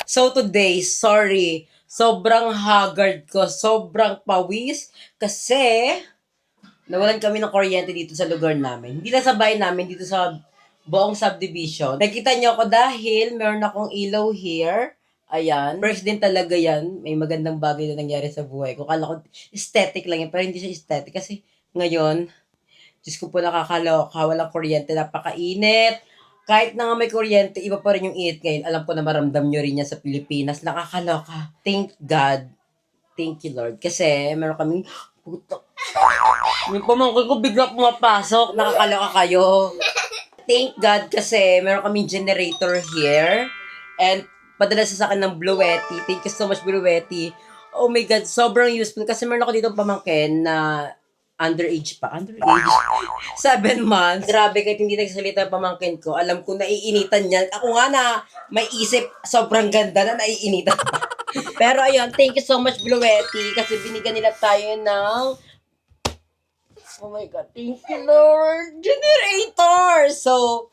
So today, sorry, sobrang haggard ko, sobrang pawis kasi nawalan kami ng kuryente dito sa lugar namin. Hindi na sa bahay namin, dito sa buong subdivision. Nakita niyo ako dahil meron akong ilaw here. Ayan. First din talaga yan. May magandang bagay na nangyari sa buhay ko. Kala ko aesthetic lang yan, pero hindi siya aesthetic. Kasi ngayon, Diyos ko po nakakaloka, walang kuryente, napakainit. Kahit na nga may kuryente, iba pa rin yung init ngayon. Alam ko na maramdam nyo rin yan sa Pilipinas. Nakakaloka. Thank God. Thank you, Lord. Kasi meron kaming puto. Yung pamangkin ko bigla pumapasok. Nakakaloka kayo. Thank God kasi meron kaming generator here. And padala sa akin ng Bluetti. Thank you so much, Bluetti. Oh my God, sobrang useful. Kasi meron ako dito pamangkin na underage pa. Underage? 7 months. Grabe, kahit hindi nagsalita ang pamangkin ko, alam ko naiinitan niyan. Ako nga na may isip, sobrang ganda na naiinitan pa. Pero ayun, thank you so much, Bluetti. Kasi binigyan nila tayo ng oh my God, thank you, Lord. Generator! So,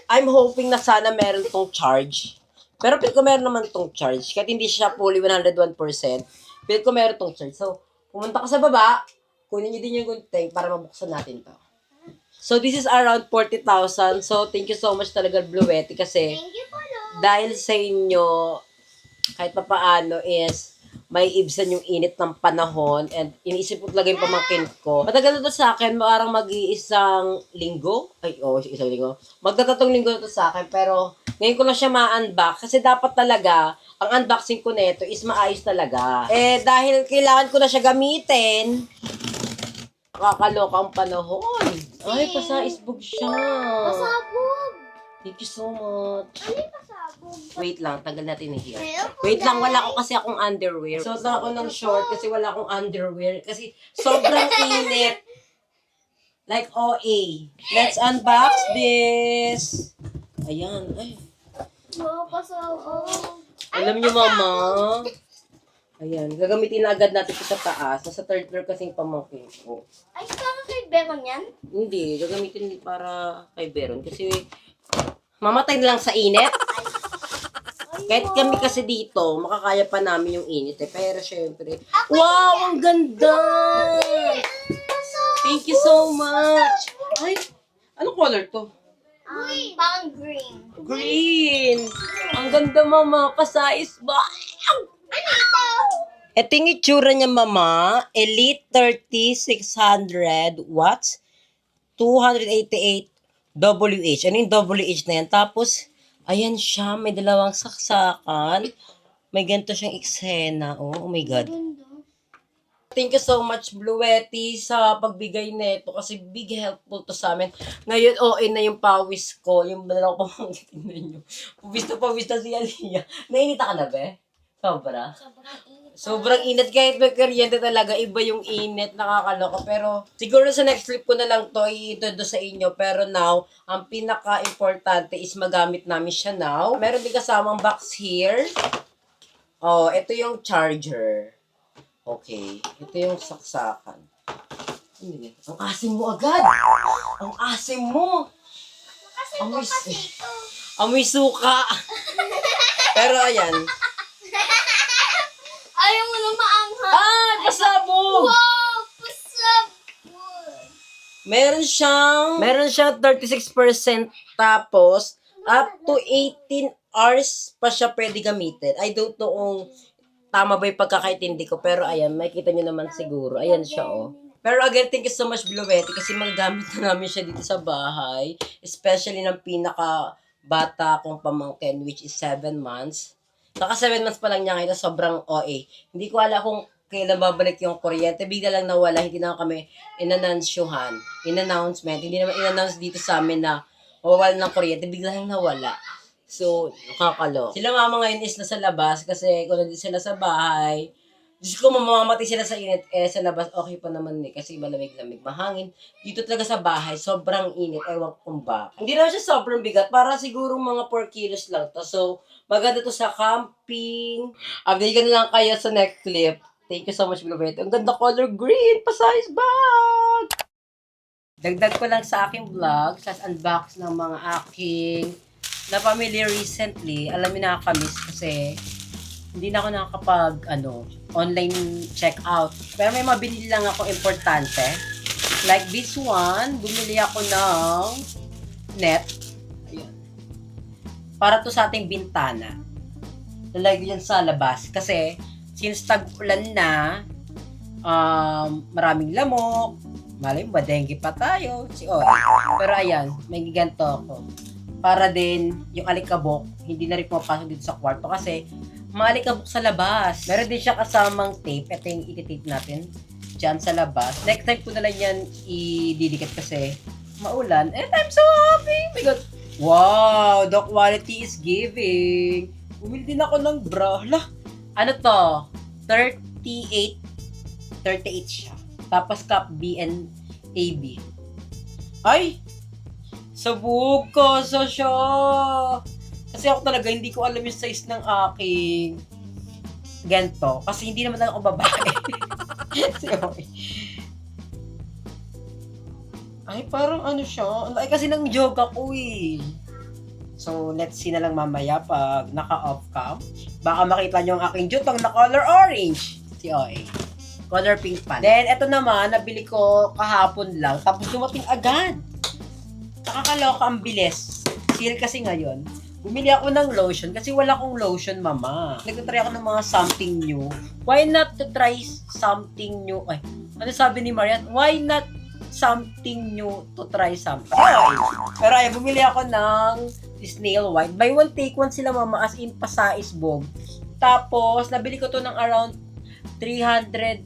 I'm hoping na sana meron tong charge. Pero feel ko meron naman tong charge. Kahit hindi siya fully 101%, feel ko meron tong charge. So, pumunta ka sa baba, kunin niyo din yung gunting para mabuksan natin to. So, this is around 40,000. So, thank you so much talaga, Bluetti. Kasi, Thank you po, Lord. dahil sa inyo, kahit pa paano is may ibsan yung init ng panahon and iniisip ko talaga yung pamangkin ko. Matagal na to sa akin, parang mag-iisang linggo. Ay, isang linggo. Magtatatong linggo na to sa akin, pero ngayon ko lang siya ma-unbox kasi dapat talaga, ang unboxing ko nito is maayos talaga. Eh, dahil kailangan ko na siya gamitin, kakaloka ang panahon. Ay, pasaisbog siya. Pasabog. Thank you so much. Ano yung pasabog? Wait lang, tagal natin na here. Meron po, Wait lang, guys. wala ko kasi akong underwear. So, ako ng short kasi wala akong underwear. Kasi sobrang init. Like OA. Let's unbox this. Ayan. Ay. Wow, pasabog. Alam niyo, mama. Ayan. Gagamitin na agad natin ito sa taas. Nasa third floor kasing pamangkin ko. Ay, parang kay Beron yan? Hindi. Gagamitin para kay Beron. Kasi mamatay na lang sa init. Kahit kami kasi dito, makakaya pa namin yung init eh. Pero syempre, wow, ang ganda! Thank you so much! Ay, anong color to? Parang green. Green! Ang ganda, mama. Pasais ba? Ano ito? Ito yung itsura niya, mama. Elite 3600 watts, 288 WH. Ano yung WH na yan? Tapos, ayan siya, may dalawang saksakan. May ganito siyang eksena. Oh my God. Thank you so much, Bluetti, sa pagbigay nito kasi big helpful to sa amin. Ngayon, OA na yung pawis ko. Yung dalawa ko pamangkin ninyo. Pawis na si Aliyah. Nainita ka na, be? Sobra. Sobrang init. Sobrang init kahit may kuryente talaga, iba yung init, nakakaloka. Pero siguro sa next clip ko na lang to i-introduce sa inyo. Pero now, ang pinaka-importante is magamit namin siya now. Meron din kasamang box here. Oh, ito yung charger. Okay, ito yung saksakan. Ano yun? Ang asim mo agad! Ang asim mo! Kasi Amoy, kasi ito. amoy suka! Pero ayan. Ayaw mo na maanghang. Ah, pasabog! Wow, pasabog. Meron siyang 36% tapos up to 18 hours pa siya pwede gamitin. I don't know kung tama ba yung pagkakaintindi ko, pero ayan, makikita niyo naman siguro. Ayan siya, oh. Pero again, thank you so much, Bluetti, kasi magagamit na namin siya dito sa bahay. Especially ng pinaka-bata kong pamangkin, which is 7 months. Saka 7 months pa lang niya ngayon, sobrang OA. Hindi ko alam kung kailan babalik yung kuryente. Bigla lang nawala, hindi na kami in-announcement. Hindi naman in-announce dito sa amin na mawawala ng kuryente. Bigla lang nawala. So, nakakalo. Sila mama ngayon is nasa labas kasi kung nandito sila sa bahay, Diyos ko, mamamatay sila sa init. Eh, sa labas, okay pa naman eh. Kasi malamig-lamig, mahangin. Dito talaga sa bahay, sobrang init. Ewan ko kung ba. Hindi naman siya sobrang bigat. Para siguro mga 4 kilos lang to. So, maganda to sa camping. Update ko na lang kayo sa next clip. Thank you so much, Bluetti. Ang ganda color green. Pa-size bag! Dagdag ko lang sa aking vlog. Sa unbox ng mga aking na family recently, alam niyo nakakamiss kasi hindi na ako nakakapag online check out. Pero may mabili lang ako importante. Like this one, bumili ako ng net. Ayan. Para to sa ating bintana. Lalagay yan sa labas. Kasi, since tag-ulan na, maraming lamok, malay mo ba, dengue pa tayo, Pero ayan, may giganto ako. Para din, yung alikabok, hindi na rin pumapasok dito sa kwarto kasi, mga alikabok sa labas. Meron din siya kasamang tape. Ito yung ititape natin dyan sa labas. Next time ko na lang yan ididikit kasi maulan. And I'm so happy! My God! Wow! The quality is giving! Bumili din ako ng bra. Hala! Ano to? 38 siya. Tapos cup B and AB. Ay! Sabog ko sa siya! Kasi ako talaga, hindi ko alam yung size ng aking ganto. Kasi hindi naman ako babae. Ay, parang ano siya. Ay, kasi nang yoga ko eh. So, let's see na lang mamaya pag naka-off cam. Baka makita nyo ang aking jutong na color orange. Color pink pan. Then, eto naman, nabili ko kahapon lang. Tapos dumating agad. Nakakaloka ang bilis. Sale kasi ngayon. Bumili ako ng lotion kasi wala akong lotion, mama. Nagtatry ako ng mga something new. Why not to try something new? Ay, ano sabi ni Marian? Why not something new to try something? Pero ay, bumili ako ng snail white. Buy one, take one sila, mama, as in pasaisbog. Tapos, nabili ko to ng around 350.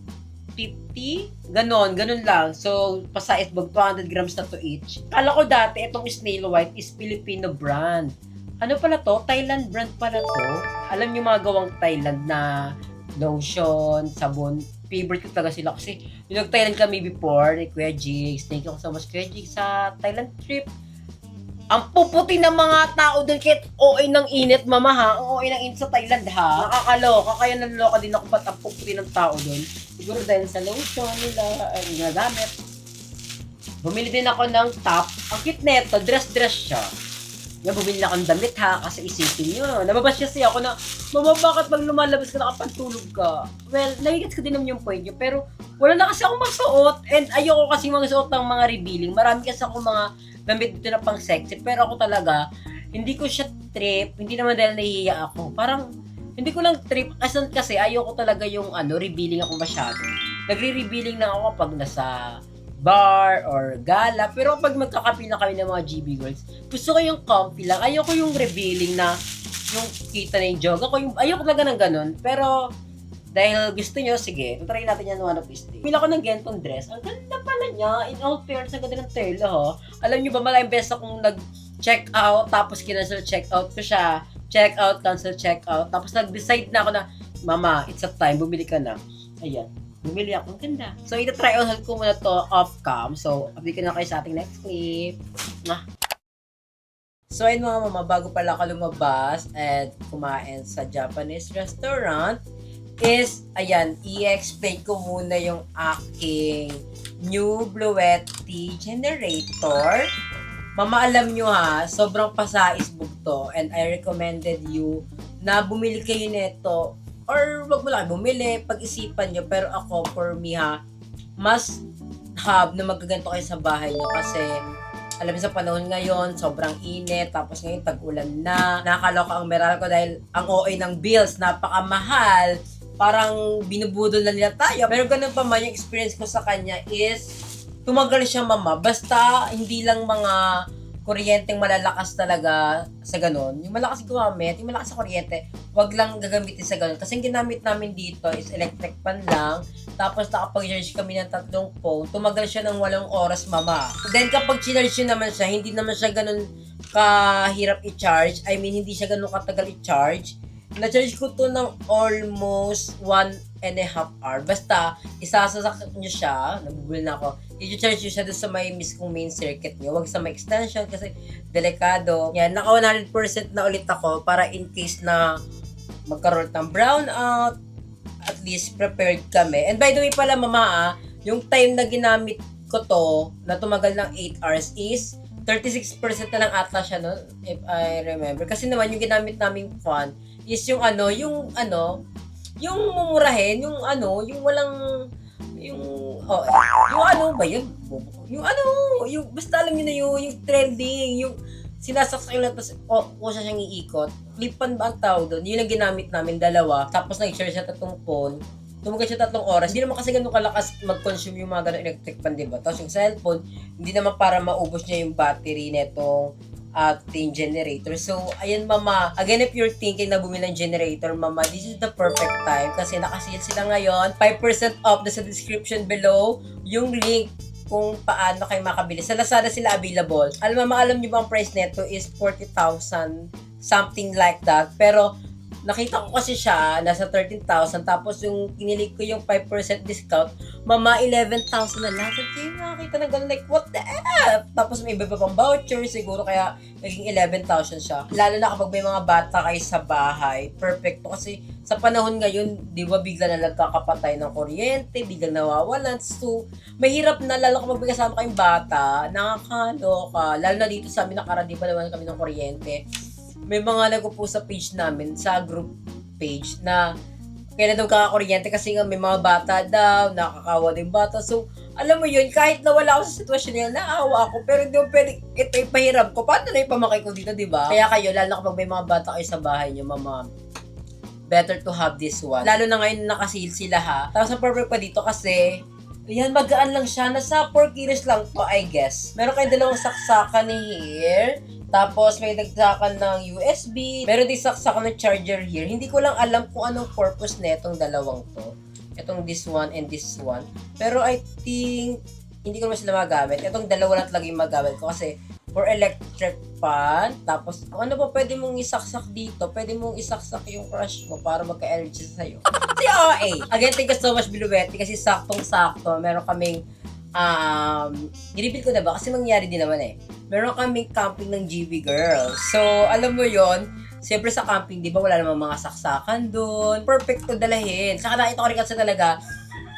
Ganon lang. So, pasaisbog, 200 grams na to each. Kala ko dati, itong snail white is Filipino brand. Ano pala to? Thailand brand pala to. Alam niyo mga gawang Thailand na lotion, sabon. Favorite ko talaga sila kasi yung nag-Thailand kami before, ni Kuya Jigs. Thank you so much, Kuya Jigs, sa Thailand trip. Ang puputi ng mga tao doon kahit OA ng init, mama ha. Ang OA ng init sa Thailand ha. Nakakaloka. Kaya naloloka din ako ba't ang puputi ng tao doon. Siguro dahil sa lotion nila, ay ginagamit. Bumili din ako ng top. Ang cute neto, dress siya. Yan, bumili na akong damit ha, kasi isipin nyo. Nababas kasi ako na, mama, bakit pag lumalabas ka nakapantulog ka? Well, nagigits ko din naman yung point nyo, pero wala na kasi akong masuot. And ayoko kasi magsuot ng mga revealing. Marami kasi akong mga damit dito na pang sexy, pero ako talaga, hindi ko siya trip, hindi naman dahil nahihiya ako. Parang, hindi ko lang trip, kasi ayoko talaga yung revealing ako masyado. Nagre-revealing na ako kapag nasa bar or gala. Pero pag magkakapi na kami ng mga GB girls, gusto ko yung comfy lang. Ayoko yung revealing na yung kita na yung jog. Ayoko talaga ng ganun. Pero dahil gusto nyo, sige, tutry natin yan one of these days. Pila ko ng gantong dress. Ang ganda pala niya. In all fairness, ang ganda ng tela, ha. Alam nyo ba, maraming beses akong nag-check out, tapos kinancel check out ko siya. Check out, cancel check out. Tapos nag-decide na ako na, mama, it's a time, bumili ka na. Ayan. Bumili ako. Ang ganda. So, ita-try out ko muna to off-cam. So, update ko na kayo sa ating next clip. So, ayun mga mama, bago pala ako lumabas at kumain sa Japanese restaurant, is, ayan, i-explain ko muna yung aking new Bluetti generator. Mama, alam nyo ha, sobrang pasaisbog to and I recommended you na bumili kayo nito or wag mo lang bumili, pag-isipan nyo. Pero ako, for me ha, must have na magaganto kayo sa bahay nyo kasi alam mo sa panahon ngayon, sobrang init, tapos ngayon tag-ulan na. Nakakaloka ang meral ko dahil ang OA ng bills, napakamahal. Parang binubudol na nila tayo. Pero ganun pa man, yung experience ko sa kanya is tumagal siya, mama. Basta hindi lang mga kuryenteng malalakas talaga sa ganun. Yung malakas gumamit, yung malakas sa kuryente, wag lang gagamitin sa ganun. Kasi yung ginamit namin dito is electric pan lang. Tapos nakapag-charge kami ng 3 phone. Tumagal siya ng 8 oras, mama. Then kapag charge yun naman siya, hindi naman siya ganun kahirap i-charge. I mean, hindi siya ganun katagal i-charge. Na-charge ko to ng almost 1.5 hour. Basta, isasasak nyo siya, nabubul na ako, i-charge nyo siya doon sa may mismong main circuit nyo. Huwag sa may extension kasi delikado. Yan, naka 100% na ulit ako para in case na magkaroon ng brownout, at least prepared kami. And by the way pala, mama, yung time na ginamit ko to, na tumagal ng 8 hours is 36% na lang ata siya no, if I remember. Kasi naman yung ginamit naming fan is yung yung mumurahin, yung walang, yung ano ba yun? Yung basta alam niyo na yung trending, yung sinasaksak yung lahat, tapos siya siyang iikot. Flipan ba ang tawag doon? Yun ang ginamit namin, dalawa. Tapos nag-share siya 3 phone. Tumagal siya 3 oras. Hindi naman kasi ganun kalakas mag-consume yung mga ganun electric fan, diba? Tapos yung cellphone, hindi naman para maubos niya yung battery netong ating generator. So, ayan mama, again if you're thinking na bumili ng generator, mama, this is the perfect time kasi naka-sale sila ngayon. 5% off na sa description below. Yung link kung paano kayo makabili. Sa Lazada sila available. Alam niyo ba ang price neto is 40,000, something like that. Pero, nakita ko kasi siya, nasa 13,000. Tapos yung kinilig ko yung 5% discount, mama, 11,000 na lang. So, kayo nakakita na gano'n, like, what the F? Tapos may iba pa pang voucher, siguro kaya naging 11,000 siya. Lalo na kapag may mga bata kayo sa bahay, perfect to. Kasi sa panahon ngayon, di ba, bigla na nagkakapatay ng kuryente, biglang nawawalan. So, mahirap na, lalo kapag may kasama kayong bata, nakakaloka. Lalo na dito sa amin, nakaraan, di ba naman kami ng kuryente. May mga nagpo sa page namin, sa group page, na kailan daw kakakuryente kasi nga may mga bata daw, nakakawa din bata. So, alam mo yun, kahit nawala ako sa sitwasyon nila, naawa ako, pero hindi mo pwede, ito ipahiram ko. Paano na ipamakay ko dito, di ba? Kaya kayo, lalo na kapag may mga bata kayo sa bahay nyo, mama, better to have this one. Lalo na ngayon nakasil sila ha. Tapos ang perfect pa dito kasi, ayan, magaan lang siya. Nasa 4 kilos lang to, I guess. Meron kayong dalawang saksakan ni here. Tapos, may nagsakan ng USB. Meron din saksakan ng charger here. Hindi ko lang alam kung anong purpose na itong dalawang to. Itong this one and this one. Pero I think, hindi ko naman sila magamit. Itong dalawa lang talaga yung magamit ko kasi for electric fan. Tapos, kung ano pa pwede mong isaksak dito, pwede mong isaksak yung crush mo para magka-energy sa'yo. Si OA! Again, thank you so much, Bilubetti, kasi saktong-sakto. Meron kaming, i-reveal ko na ba? Kasi mangyari din naman eh. Meron kaming camping ng GB Girls. So, alam mo yon, siyempre sa camping, di ba, wala namang mga saksakan doon. Perfect to dalahin. Saka nakita ko rin kasi talaga,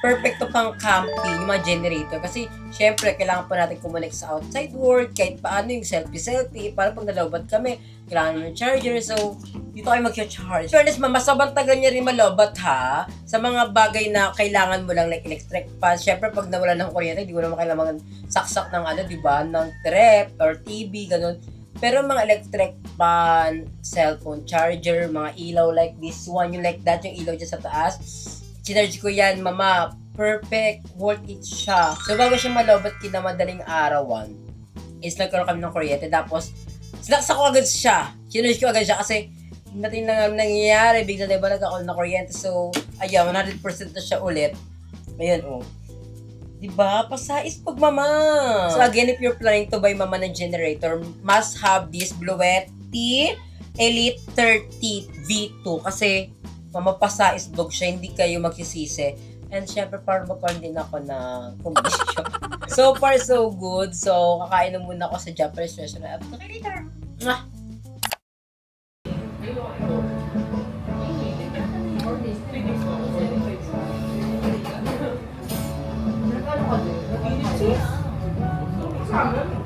perfect to pang camping, yung mga generator. Kasi, syempre, kailangan pa natin kumonek sa outside world, kahit paano yung selfie-selfie. Para pag nalobat kami, kailangan ng charger. So, dito kayo mag-charge. Fairness, masabantagan niya rin malobat ha. Sa mga bagay na kailangan mo lang, like electric fan. Syempre, pag nawala ng kuryente, di mo naman kailangan saksak ng di ba, ng trap or TV, ganun. Pero mga electric fan, cellphone charger, mga ilaw like this one, yung like that, yung ilaw dyan sa taas, charge ko yan, mama, perfect, worth it siya. So, bago siya malobat kinamadaling arawan, is nagkaroon kami ng kuryente, tapos, sinaksak ko agad siya. Sinurge ko agad siya kasi, natin na nangyayari, bigla na iba nagkakaroon ng kuryente. So, ayan, 100% na siya ulit. Ayan, Diba? Pasais pag mama. So, again, if you're planning to buy mama ng generator, must have this Bluetti Elite 30 V2. Kasi, mama, pasais bog siya, hindi kayo magsisisi. And syempre, para magkaroon din ako ng condition. So far, so good. So, kakain na muna ako sa Japanese restaurant. At okay, later. Mwah! Ano